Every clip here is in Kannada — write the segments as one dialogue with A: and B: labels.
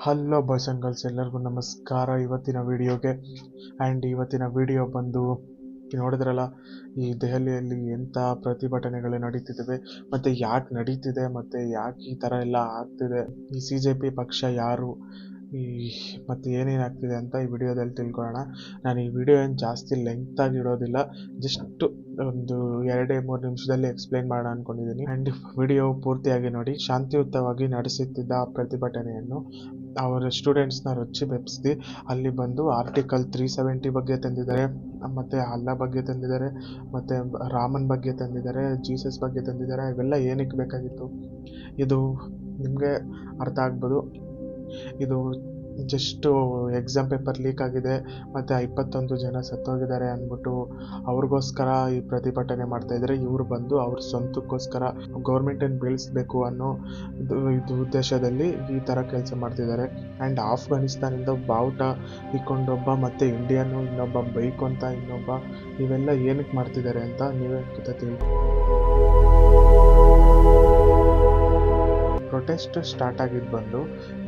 A: ಹಲೋ ಬಾಯ್ಸ್ ಆ್ಯಂಡ್ ಗರ್ಲ್ಸ್, ಎಲ್ಲರಿಗೂ ನಮಸ್ಕಾರ. ಇವತ್ತಿನ ವಿಡಿಯೋ ಬಂದು ನೋಡಿದ್ರಲ್ಲ, ಈ ದೆಹಲಿಯಲ್ಲಿ ಎಂಥ ಪ್ರತಿಭಟನೆಗಳು ನಡೀತಿದ್ದಾವೆ ಮತ್ತು ಯಾಕೆ ನಡೀತಿದೆ ಮತ್ತು ಯಾಕೆ ಈ ಥರ ಎಲ್ಲ ಆಗ್ತಿದೆ, ಈ CJP ಪಕ್ಷ ಯಾರು, ಮತ್ತು ಏನೇನಾಗ್ತಿದೆ ಅಂತ ಈ ವಿಡಿಯೋದಲ್ಲಿ ತಿಳ್ಕೊಳ್ಳೋಣ. ನಾನು ಈ ವಿಡಿಯೋ ಏನು ಜಾಸ್ತಿ ಲೆಂತ್ ಇಡೋದಿಲ್ಲ, ಜಸ್ಟ್ ಒಂದು 2-3 ನಿಮಿಷದಲ್ಲಿ ಎಕ್ಸ್ಪ್ಲೈನ್ ಮಾಡೋಣ ಅಂದ್ಕೊಂಡಿದ್ದೀನಿ. ಆ್ಯಂಡ್ ವಿಡಿಯೋ ಪೂರ್ತಿಯಾಗಿ ನೋಡಿ. ಶಾಂತಿಯುತವಾಗಿ ನಡೆಸುತ್ತಿದ್ದ ಆ ಪ್ರತಿಭಟನೆಯನ್ನು ಅವರ ಸ್ಟೂಡೆಂಟ್ಸ್ನ ರೊಚ್ಚಿ ಬೆಪ್ಪಿಸಿ ಅಲ್ಲಿ ಬಂದು ಆರ್ಟಿಕಲ್ 370 ಬಗ್ಗೆ ತಂದಿದ್ದಾರೆ, ಮತ್ತು ಅಲ್ಲಾ ಬಗ್ಗೆ ತಂದಿದ್ದಾರೆ, ಮತ್ತು ರಾಮನ್ ಬಗ್ಗೆ ತಂದಿದ್ದಾರೆ, ಜೀಸಸ್ ಬಗ್ಗೆ ತಂದಿದ್ದಾರೆ. ಇವೆಲ್ಲ ಏನಕ್ಕೆ ಬೇಕಾಗಿತ್ತು? ಇದು ನಿಮಗೆ ಅರ್ಥ ಆಗ್ಬೋದು. ಇದು ಜಸ್ಟು ಎಕ್ಸಾಮ್ ಪೇಪರ್ ಲೀಕ್ ಆಗಿದೆ ಮತ್ತು 21 ಜನ ಸತ್ತೋಗಿದ್ದಾರೆ ಅಂದ್ಬಿಟ್ಟು ಅವ್ರಿಗೋಸ್ಕರ ಈ ಪ್ರತಿಭಟನೆ ಮಾಡ್ತಾಯಿದ್ದಾರೆ. ಇವರು ಬಂದು ಅವ್ರ ಸ್ವಂತಕ್ಕೋಸ್ಕರ ಗೌರ್ಮೆಂಟನ್ನು ಬೀಳಿಸ್ಬೇಕು ಅನ್ನೋ ಇದು ಉದ್ದೇಶದಲ್ಲಿ ಈ ಥರ ಕೆಲಸ ಮಾಡ್ತಿದ್ದಾರೆ. ಆ್ಯಂಡ್ ಆಫ್ಘಾನಿಸ್ತಾನಿಂದ ಬಾವುಟ ಇಕ್ಕೊಂಡೊಬ್ಬ ಮತ್ತು ಇಂಡಿಯಾನು ಇನ್ನೊಬ್ಬ ಬೈಕೊಂತ ಇನ್ನೊಬ್ಬ, ಇವೆಲ್ಲ ಏನಕ್ಕೆ ಮಾಡ್ತಿದ್ದಾರೆ ಅಂತ ನೀವೇ ತಿಳಿ. ಪ್ರೊಟೆಸ್ಟ್ ಸ್ಟಾರ್ಟ್ ಆಗಿದ್ದು ಬಂದು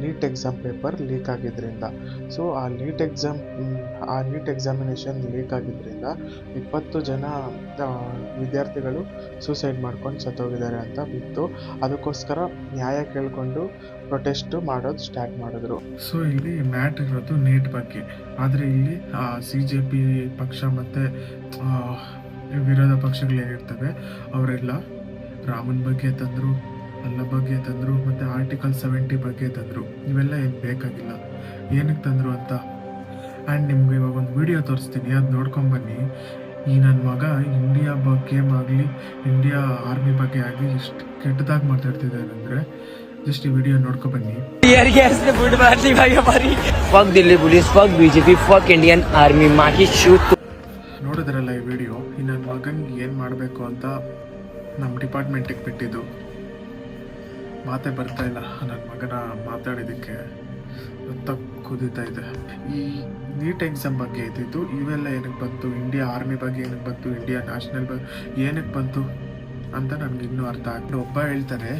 A: ನೀಟ್ ಎಕ್ಸಾಮ್ ಪೇಪರ್ ಲೀಕ್ ಆಗಿದ್ದರಿಂದ. ಸೊ ಆ ನೀಟ್ ಎಕ್ಸಾಮಿನೇಷನ್ ಲೀಕ್ ಆಗಿದ್ದರಿಂದ 20 ಜನ ವಿದ್ಯಾರ್ಥಿಗಳು ಸೂಸೈಡ್ ಮಾಡ್ಕೊಂಡು ಸತ್ತೋಗಿದ್ದಾರೆ ಅಂತ ಬಿತ್ತು. ಅದಕ್ಕೋಸ್ಕರ ನ್ಯಾಯ ಕೇಳಿಕೊಂಡು ಪ್ರೊಟೆಸ್ಟ್ ಮಾಡೋದು ಸ್ಟಾರ್ಟ್ ಮಾಡಿದ್ರು. ಸೊ ಇಲ್ಲಿ ಮ್ಯಾಟ್ ಇರೋದು ನೀಟ್ ಬಗ್ಗೆ, ಆದರೆ ಇಲ್ಲಿ CJP ಪಕ್ಷ ಮತ್ತು ವಿರೋಧ ಪಕ್ಷಗಳೇನಿರ್ತವೆ ಅವರೆಲ್ಲ ರಾಮನ್ ಬಗ್ಗೆ ತಂದರು, ಅಲ್ಲ ಬಗ್ಗೆ ತಂದರು, ಮತ್ತು ಆರ್ಟಿಕಲ್ 70 ಬಗ್ಗೆ ತಂದರು. ಇವೆಲ್ಲ ಏನು ಬೇಕಾಗಿಲ್ಲ. ಏನಕ್ಕೆ ತಂದರು ಅಂತ ಆ್ಯಂಡ್ ನಿಮ್ಗೆ ಇವಾಗ ಒಂದು ವಿಡಿಯೋ ತೋರಿಸ್ತೀನಿ, ಅದು ನೋಡ್ಕೊಂಬನ್ನಿ. ಈ ನನ್ನ ಮಗ ಇಂಡಿಯಾ ಬಗ್ಗೆ ಆಗಲಿ, ಇಂಡಿಯಾ ಆರ್ಮಿ ಬಗ್ಗೆ ಆಗಲಿ ಎಷ್ಟು ಕೆಟ್ಟದಾಗಿ ಮಾತಾಡ್ತಿದ್ದಾರೆ ಅಂದರೆ ಜಸ್ಟ್ ಈ ವಿಡಿಯೋ ನೋಡ್ಕೊಬನ್ನಿ. ನೋಡಿದ್ರಲ್ಲ ಈ ವಿಡಿಯೋ. ಈ ನನ್ನ ಮಗನಿಗೆ ಏನು ಮಾಡಬೇಕು ಅಂತ ನಮ್ಮ ಡಿಪಾರ್ಟ್ಮೆಂಟಿಗೆ ಬಿಟ್ಟಿದ್ದು. ಮಾತೇ ಬರ್ತಾ ಇಲ್ಲ ನನ್ನ ಮಗನ ಮಾತಾಡಿದ್ದಕ್ಕೆ, ರಕ್ತ ಕುದೀತಾ ಇದೆ. ಈ ನೀಟ್ ಎಕ್ಸಾಮ್ ಬಗ್ಗೆ ಇದ್ದಿದ್ದು ಇವೆಲ್ಲ ಏನಕ್ಕೆ ಬಂತು, ಇಂಡಿಯಾ ಆರ್ಮಿ ಬಗ್ಗೆ ಏನಕ್ಕೆ ಬಂತು, ಇಂಡಿಯಾ ನ್ಯಾಷನಲ್ ಬಗ್ಗೆ ಏನಕ್ಕೆ ಬಂತು ಅಂತ ನನಗೆ ಇನ್ನೂ ಅರ್ಥ ಆಗ್ತದೆ. ಒಬ್ಬ ಹೇಳ್ತಾನೆ,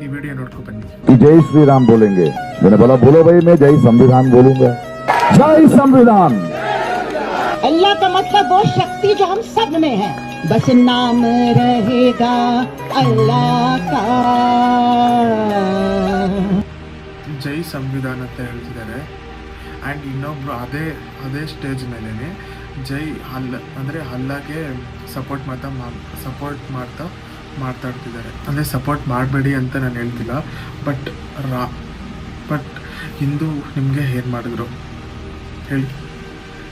A: ಈ ವಿಡಿಯೋ ನೋಡ್ಕೊ ಬನ್ನಿ.
B: ಜೈ ಶ್ರೀರಾಮ್ ಬೋಲೆಂಗೆ, मैंने बोला बोलो भाई, मैं जय संविधान बोलूंगा. जय संविधान.
C: अल्लाह का मतलब वो शक्ति जो हम सब में है, बस नाम रहेगा अल्लाह का.
A: ಜೈ ಸಂವಿಧಾನ ಅಂತ ಹೇಳ್ತಿದ್ದಾರೆ. ಆ್ಯಂಡ್ ಇನ್ನೊಬ್ರು ಅದೇ ಸ್ಟೇಜ್ ಮೇಲೇ ಜೈ ಅಂದರೆ ಅಲ್ಲಾಗೆ ಸಪೋರ್ಟ್ ಮಾಡ್ತಾ ಮಾತಾಡ್ತಿದ್ದಾರೆ. ಅಂದರೆ ಸಪೋರ್ಟ್ ಮಾಡಬೇಡಿ ಅಂತ ನಾನು ಹೇಳ್ತಿಲ್ಲ, ಬಟ್ ಹಿಂದೂ ನಿಮಗೆ ಏನು ಮಾಡಿದ್ರು ಹೇಳಿ.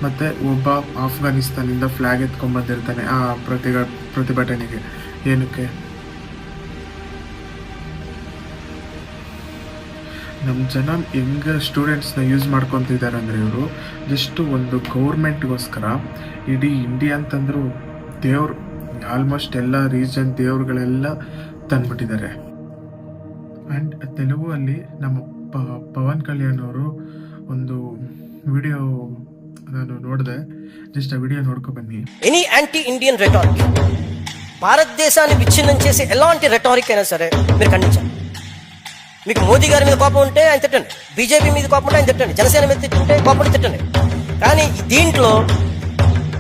A: ಮತ್ತು ಒಬ್ಬ ಆಫ್ಘಾನಿಸ್ತಾನಿಂದ ಫ್ಲ್ಯಾಗ್ ಎತ್ಕೊಂಡ್ಬಂದಿರ್ತಾನೆ ಆ ಪ್ರತಿಭಟನೆಗೆ. ಏನಕ್ಕೆ? ನಮ್ಮ ಜನ ಹೆಂಗೆ ಸ್ಟೂಡೆಂಟ್ಸ್ನ ಯೂಸ್ ಮಾಡ್ಕೊತಿದ್ದಾರೆ ಅಂದರೆ, ಇವರು ಜಸ್ಟ್ ಒಂದು ಗೌರ್ಮೆಂಟ್ಗೋಸ್ಕರ ಇಡೀ ಇಂಡಿಯಾ ಅಂತಂದ್ರು ದೇವ್ರು, ಆಲ್ಮೋಸ್ಟ್ ಎಲ್ಲ ರೀಜನ್ ದೇವ್ರುಗಳೆಲ್ಲ ತಂದ್ಬಿಟ್ಟಿದ್ದಾರೆ. ಆ್ಯಂಡ್ ತೆಲುಗಲ್ಲಿ ನಮ್ಮ ಪವನ್ ಕಲ್ಯಾಣ್ ಅವರು ಒಂದು ವಿಡಿಯೋ ನಾನು ನೋಡಿದೆ, జస్ట్ ఆ వీడియో నోడుకో బన్నీ.
D: ఎనీ యాంటీ ఇండియన్ రెటారిక్, భారతదేశాన్ని విచ్ఛిన్నం చేసే ఎలాంటి రెటారిక్ అయినా సరే మీరు ఖండించాలి. మీకు మోదీ గారి మీద కోపం ఉంటే ఆయన తిట్టండి, బీజేపీ మీద కోపం ఉంటే ఆయన తిట్టండి, జనసేన మీద తిట్టుంటే కోపం తిట్టండి. కానీ దీంట్లో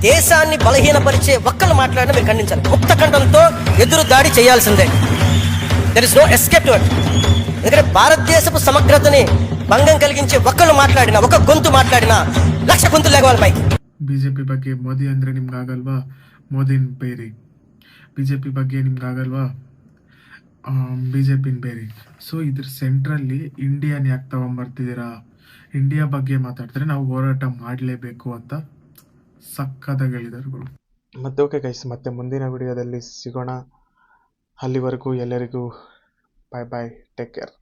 D: దేశాన్ని బలహీనపరిచే ఒక్కళ్ళు మాట్లాడినా మీరు ఖండించాలి. ముక్త ఖండంతో ఎదురు దాడి చేయాల్సిందే. There is no escape to it. ఎందుకంటే భారతదేశపు సమగ్రతని భంగం కలిగించే ఒక్కళ్ళు మాట్లాడినా, ఒక గొంతు మాట్లాడినా 1,00,000 గొంతులు లేవాలి పైకి.
A: BJP ಬಗ್ಗೆ ಮೋದಿ ಅಂದರೆ ನಿಮ್ಗೆ ಆಗಲ್ವಾ? ಮೋದಿನ ಬೇರಿ. BJP ಬಗ್ಗೆ ನಿಮ್ಗೆ ಆಗಲ್ವಾ? BJಪಿನ ಬೇರಿ. ಸೊ ಇದ್ರ ಸೆಂಟ್ರಲ್ಲಿ ಇಂಡಿಯಾನ ಯಾಕೆ ತಗೊಂಬರ್ತಿದ್ದೀರಾ? ಇಂಡಿಯಾ ಬಗ್ಗೆ ಮಾತಾಡ್ತಾರೆ, ನಾವು ಹೋರಾಟ ಮಾಡಲೇಬೇಕು ಅಂತ ಸಕ್ಕತ್ತಾಗಿ ಹೇಳಿದಾರುಗಳು. ಮತ್ತೆ ಓಕೆ ಗೈಸ್, ಮತ್ತೆ ಮುಂದಿನ ವಿಡಿಯೋದಲ್ಲಿ ಸಿಗೋಣ. ಅಲ್ಲಿವರೆಗೂ ಎಲ್ಲರಿಗೂ ಬಾಯ್ ಬಾಯ್, ಟೇಕ್ ಕೇರ್.